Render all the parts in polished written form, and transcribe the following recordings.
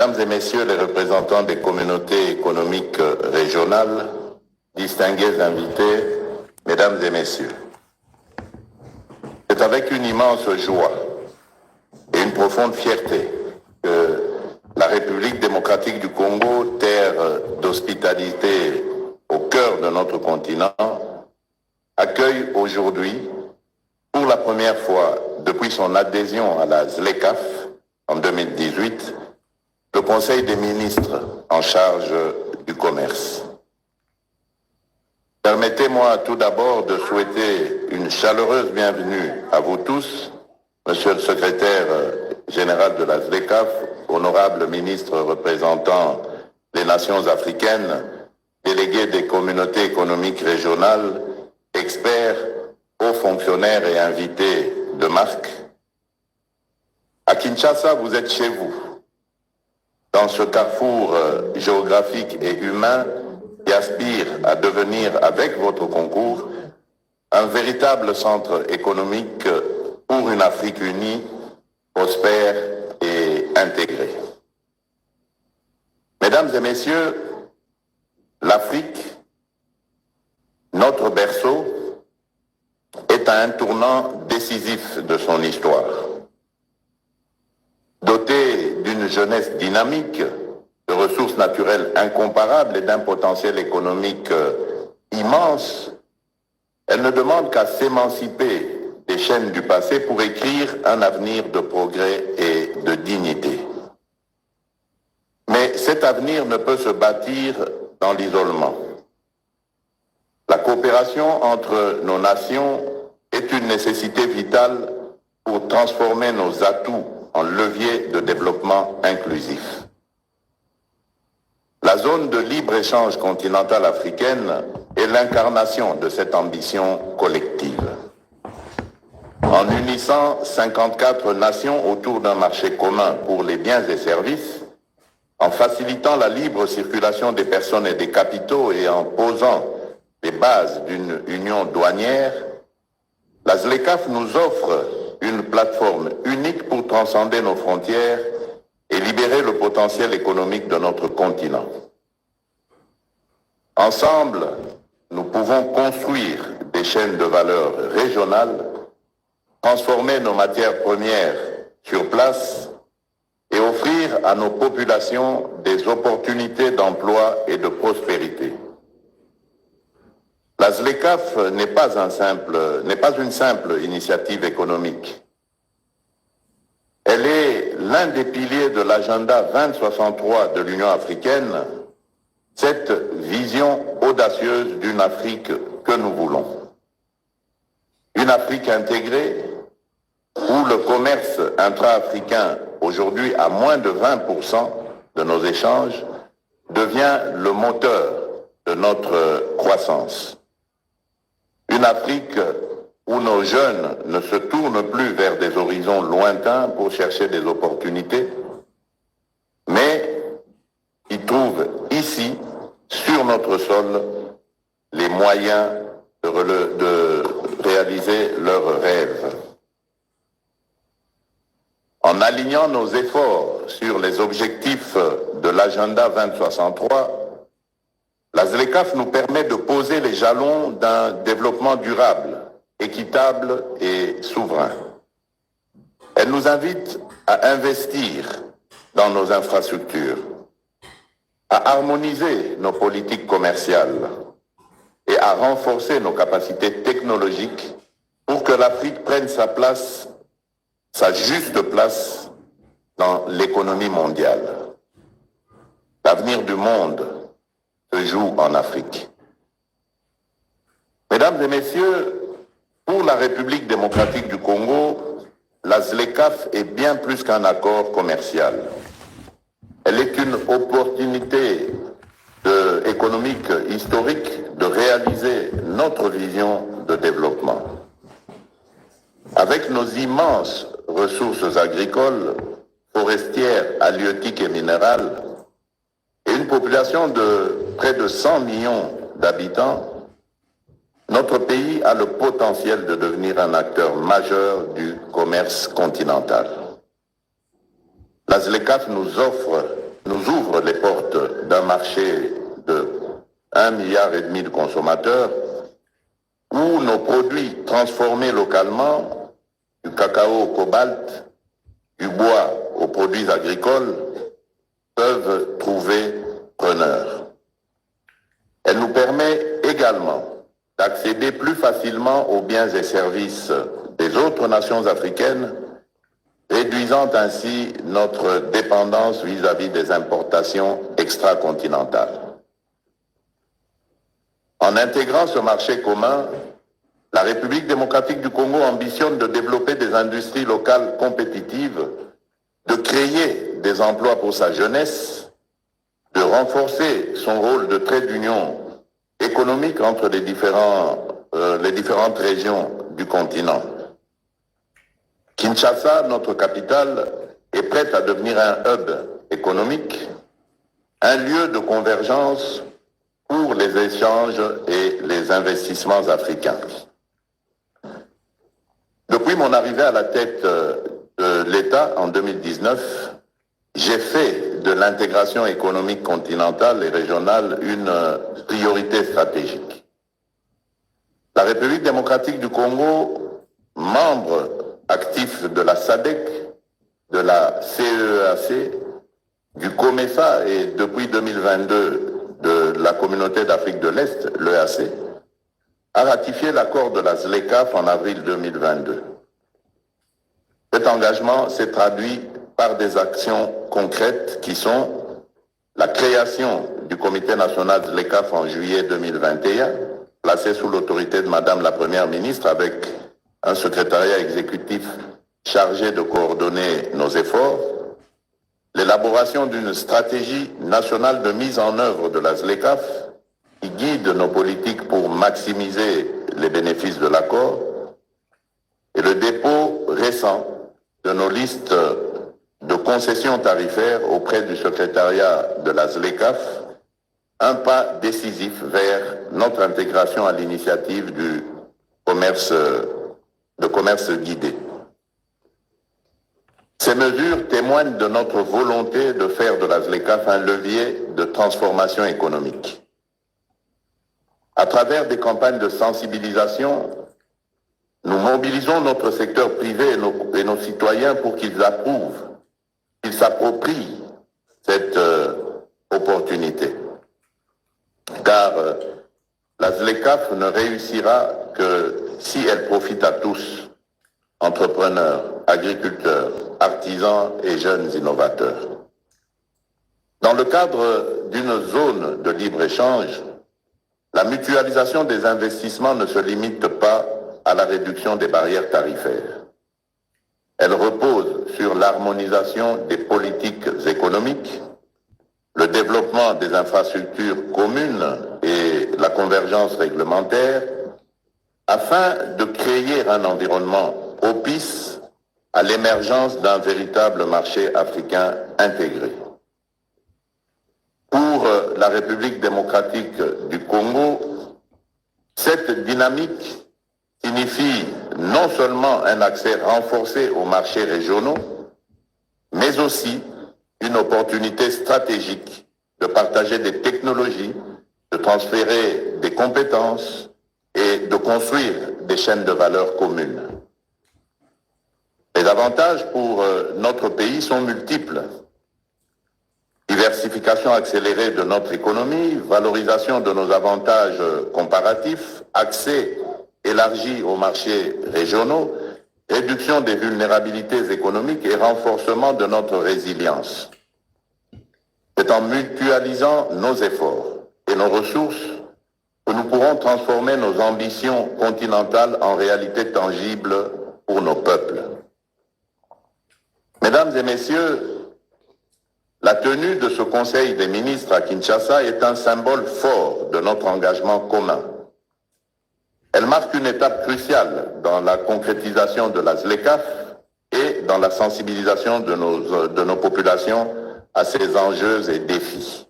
Mesdames et Messieurs les représentants des communautés économiques régionales, distingués invités, Mesdames et Messieurs, c'est avec une immense joie et une profonde fierté que la République démocratique du Congo, terre d'hospitalité au cœur de notre continent, accueille aujourd'hui, pour la première fois depuis son adhésion à la ZLECAf en 2018, le Conseil des ministres en charge du commerce. Permettez-moi tout d'abord de souhaiter une chaleureuse bienvenue à vous tous, Monsieur le secrétaire général de la ZLECAf, honorable ministre représentant les nations africaines, délégués des communautés économiques régionales, experts, hauts fonctionnaires et invités de marque. À Kinshasa, vous êtes chez vous, dans ce carrefour géographique et humain qui aspire à devenir, avec votre concours, un véritable centre économique pour une Afrique unie, prospère et intégrée. Mesdames et Messieurs, l'Afrique, notre berceau, est à un tournant décisif de son histoire. Dotée d'une jeunesse dynamique, de ressources naturelles incomparables et d'un potentiel économique immense, elle ne demande qu'à s'émanciper des chaînes du passé pour écrire un avenir de progrès et de dignité. Mais cet avenir ne peut se bâtir dans l'isolement. La coopération entre nos nations est une nécessité vitale pour transformer nos atouts en levier de développement inclusif. La zone de libre-échange continentale africaine est l'incarnation de cette ambition collective. En unissant 54 nations autour d'un marché commun pour les biens et services, en facilitant la libre circulation des personnes et des capitaux et en posant les bases d'une union douanière, la ZLECAf nous offre une plateforme unique pour transcender nos frontières et libérer le potentiel économique de notre continent. Ensemble, nous pouvons construire des chaînes de valeur régionales, transformer nos matières premières sur place et offrir à nos populations des opportunités d'emploi et de prospérité. La ZLECAf n'est pas une simple initiative économique. Elle est l'un des piliers de l'agenda 2063 de l'Union africaine, cette vision audacieuse d'une Afrique que nous voulons. Une Afrique intégrée où le commerce intra-africain, aujourd'hui à moins de 20% de nos échanges, devient le moteur de notre croissance. Une Afrique où nos jeunes ne se tournent plus vers des horizons lointains pour chercher des opportunités, mais qui trouvent ici, sur notre sol, les moyens de réaliser leurs rêves. En alignant nos efforts sur les objectifs de l'agenda 2063, la ZLECAf nous permet de poser les jalons d'un développement durable, équitable et souverain. Elle nous invite à investir dans nos infrastructures, à harmoniser nos politiques commerciales et à renforcer nos capacités technologiques pour que l'Afrique prenne sa juste place dans l'économie mondiale. L'avenir du monde se joue en Afrique. Mesdames et Messieurs, pour la République démocratique du Congo, la ZLECAf est bien plus qu'un accord commercial. Elle est une opportunité économique historique de réaliser notre vision de développement. Avec nos immenses ressources agricoles, forestières, halieutiques et minérales, et une population de près de 100 millions d'habitants, notre pays a le potentiel de devenir un acteur majeur du commerce continental. La ZLECAf nous offre marché de 1,5 milliard de consommateurs, où nos produits transformés localement, du cacao au cobalt, du bois aux produits agricoles, peuvent trouver preneur. Elle nous permet également d'accéder plus facilement aux biens et services des autres nations africaines, réduisant ainsi notre dépendance vis-à-vis des importations extracontinentales. En intégrant ce marché commun, la République démocratique du Congo ambitionne de développer des industries locales compétitives, de créer des emplois pour sa jeunesse, de renforcer son rôle de trait d'union économique entre les différentes régions du continent. Kinshasa, notre capitale, est prête à devenir un hub économique, un lieu de convergence pour les échanges et les investissements africains. Depuis mon arrivée à la tête de l'État en 2019, j'ai fait de l'intégration économique continentale et régionale une priorité stratégique. La République démocratique du Congo, membre actif de la SADC, de la CEEAC, du COMESA et depuis 2022 de la Communauté d'Afrique de l'Est, l'EAC, a ratifié l'accord de la ZLECAf en avril 2022. Cet engagement s'est traduit par des actions concrètes qui sont la création du Comité national ZLECAf en juillet 2021, placé sous l'autorité de Madame la Première ministre avec un secrétariat exécutif chargé de coordonner nos efforts, l'élaboration d'une stratégie nationale de mise en œuvre de la ZLECAf qui guide nos politiques pour maximiser les bénéfices de l'accord, et le dépôt récent de nos listes de concessions tarifaires auprès du secrétariat de la ZLECAf, un pas décisif vers notre intégration à l'initiative du commerce guidé. Ces mesures témoignent de notre volonté de faire de la ZLECAf un levier de transformation économique. À travers des campagnes de sensibilisation, nous mobilisons notre secteur privé et nos citoyens pour qu'ils approuvent, qu'ils s'approprient cette opportunité. Car la ZLECAf ne réussira que si elle profite à tous, entrepreneurs, agriculteurs, artisans et jeunes innovateurs. Dans le cadre d'une zone de libre-échange, la mutualisation des investissements ne se limite pas à la réduction des barrières tarifaires. Elle repose sur l'harmonisation des politiques économiques, le développement des infrastructures communes et la convergence réglementaire, afin de créer un environnement propice à l'émergence d'un véritable marché africain intégré. Pour la République démocratique du Congo, cette dynamique signifie non seulement un accès renforcé aux marchés régionaux, mais aussi une opportunité stratégique de partager des technologies, de transférer des compétences et de construire des chaînes de valeur communes. Les avantages pour notre pays sont multiples. Diversification accélérée de notre économie, valorisation de nos avantages comparatifs, accès élargi aux marchés régionaux, réduction des vulnérabilités économiques et renforcement de notre résilience. C'est en mutualisant nos efforts et nos ressources que nous pourrons transformer nos ambitions continentales en réalité tangible pour nos peuples. Mesdames et messieurs, la tenue de ce Conseil des ministres à Kinshasa est un symbole fort de notre engagement commun. Elle marque une étape cruciale dans la concrétisation de la ZLECAf et dans la sensibilisation de nos populations à ces enjeux et défis.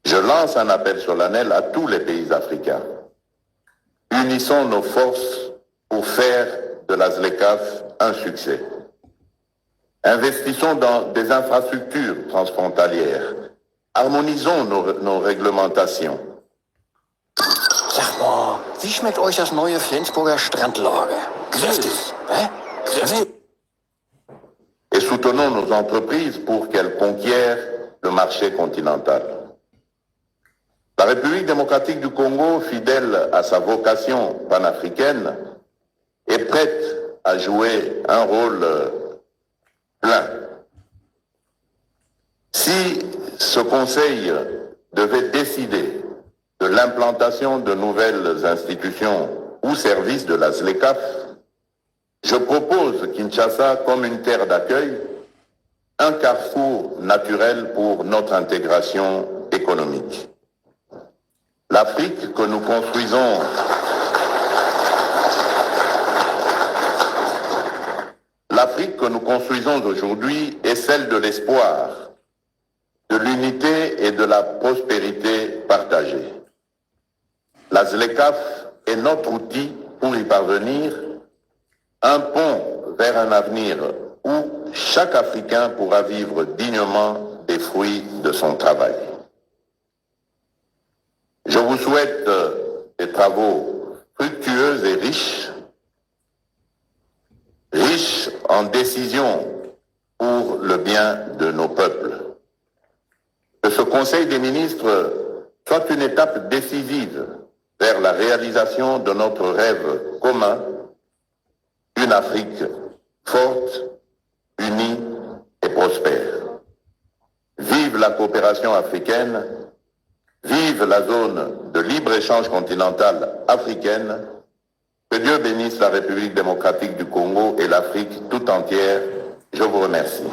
Je lance un appel solennel à tous les pays africains. Unissons nos forces pour faire de la ZLECAf un succès. Investissons dans des infrastructures transfrontalières, Harmonisons nos réglementations. Sag mal, wie schmeckt euch das neue Flensburger Strandlager? Kräftig, hä? Kräftig. Et soutenons nos entreprises pour qu'elles conquièrent le marché continental. La République démocratique du Congo, fidèle à sa vocation panafricaine, est prête à jouer un rôle plein. Si ce Conseil devait décider de l'implantation de nouvelles institutions ou services de la ZLECAf, je propose Kinshasa comme une terre d'accueil, un carrefour naturel pour notre intégration économique. L'Afrique que nous construisons aujourd'hui est celle de l'espoir, de l'unité et de la prospérité partagée. La ZLECAf est notre outil pour y parvenir, un pont vers un avenir où chaque Africain pourra vivre dignement des fruits de son travail. Je vous souhaite des travaux fructueux et riches en décisions pour le bien de nos peuples. Que ce Conseil des ministres soit une étape décisive vers la réalisation de notre rêve commun, une Afrique forte, unie et prospère. Vive la coopération africaine, vive la zone de libre-échange continentale africaine. Que Dieu bénisse la République démocratique du Congo et l'Afrique tout entière. Je vous remercie.